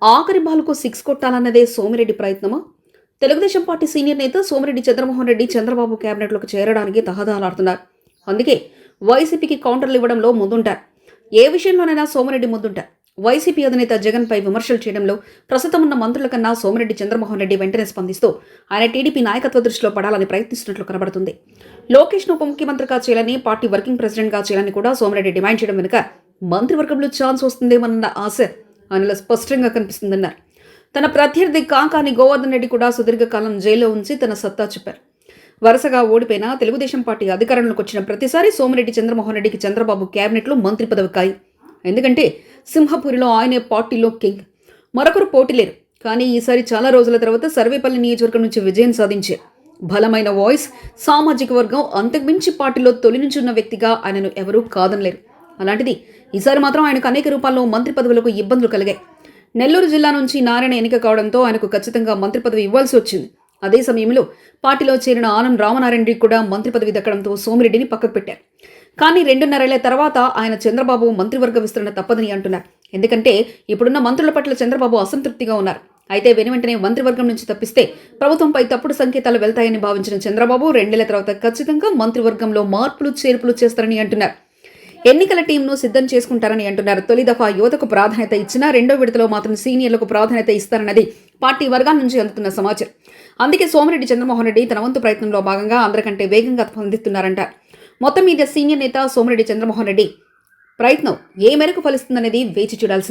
ఆఖరి బాలుకు సిక్స్ కొట్టాలన్నదే సోమిరెడ్డి ప్రయత్నమా? తెలుగుదేశం పార్టీ సీనియర్ నేత సోమిరెడ్డి చంద్రమోహన్ రెడ్డి చంద్రబాబు కేబినెట్లోకి చేరడానికి తహదాలాడుతున్నారు. అందుకే వైసీపీకి కౌంటర్లు ఇవ్వడంలో ముందుంటారు. ఏ విషయంలోనైనా సోమిరెడ్డి ముందుంటారు. వైసీపీ అధినేత జగన్పై విమర్శలు చేయడంలో ప్రస్తుతం ఉన్న మంత్రుల కన్నా సోమిరెడ్డి చంద్రమోహన్ రెడ్డి వెంటనే స్పందిస్తూ ఆయన టీడీపీ నాయకత్వ దృష్టిలో పడాలని ప్రయత్నిస్తున్నట్లు కనబడుతుంది. లోకేష్ను ఉప ముఖ్యమంత్రిగా చేయాలని, పార్టీ వర్కింగ్ ప్రెసిడెంట్గా చేయాలని కూడా సోమిరెడ్డి డిమాండ్ చేయడం వెనుక మంత్రివర్గంలో ఛాన్స్ వస్తుందేమన్న ఆశ ఆయనలో స్పష్టంగా కనిపిస్తుందన్నారు. తన ప్రత్యర్థి కాకాని గోవర్ధన్ రెడ్డి కూడా సుదీర్ఘకాలం జైల్లో ఉంచి తన సత్తా చెప్పారు. వరుసగా ఓడిపోయినా తెలుగుదేశం పార్టీ అధికారంలోకి వచ్చిన ప్రతిసారి సోమిరెడ్డి చంద్రమోహన్ రెడ్డికి చంద్రబాబు కేబినెట్లో మంత్రి పదవి కాయి. ఎందుకంటే సింహపురిలో ఆయనే పార్టీలో కింగ్, మరొకరు పోటీ లేరు. కానీ ఈసారి చాలా రోజుల తర్వాత సర్వేపల్లి నియోజకవర్గం నుంచి విజయం సాధించారు. బలమైన వాయిస్, సామాజిక వర్గం, అంతకుమించి పార్టీలో తొలి నుంచి ఉన్న వ్యక్తిగా ఆయనను ఎవరూ కాదనలేరు. అలాంటిది ఈసారి మాత్రం ఆయనకు అనేక రూపాల్లో మంత్రి పదవులకు ఇబ్బందులు కలిగాయి. నెల్లూరు జిల్లా నుంచి నారాయణ ఎన్నిక కావడంతో ఆయనకు ఖచ్చితంగా మంత్రి పదవి ఇవ్వాల్సి వచ్చింది. అదే సమయంలో పార్టీలో చేరిన ఆనం రామనారాయణ రెడ్డి కూడా మంత్రి పదవి దక్కడంతో సోమిరెడ్డిని పక్కకు పెట్టారు. కానీ 2.5 ఏళ్ల తర్వాత ఆయన చంద్రబాబు మంత్రివర్గ విస్తరణ తప్పదని అంటున్నారు. ఎందుకంటే ఇప్పుడున్న మంత్రుల పట్ల చంద్రబాబు అసంతృప్తిగా ఉన్నారు. అయితే వెనువెంటనే మంత్రివర్గం నుంచి తప్పిస్తే ప్రభుత్వంపై తప్పుడు సంకేతాలు వెళ్తాయని భావించిన చంద్రబాబు 2 ఏళ్ల తర్వాత ఖచ్చితంగా మంత్రివర్గంలో మార్పులు చేర్పులు చేస్తారని అంటున్నారు. ఎన్నికల టీంను సిద్ధం చేసుకుంటారని అంటున్నారు. తొలి దఫా యువతకు ప్రాధాన్యత ఇచ్చినా రెండో విడతలో మాత్రం సీనియర్లకు ప్రాధాన్యత ఇస్తారన్నది పార్టీ వర్గాల నుంచి అందుతున్న సమాచారం. అందుకే సోమిరెడ్డి చంద్రమోహన్ రెడ్డి తన వంతు ప్రయత్నంలో భాగంగా అందరికంటే వేగంగా స్పందిస్తున్నారంట. మొత్తం మీద సీనియర్ నేత సోమిరెడ్డి చంద్రమోహన్ రెడ్డి ప్రయత్నం ఏ మేరకు ఫలిస్తుందనేది వేచి చూడాల్సింది.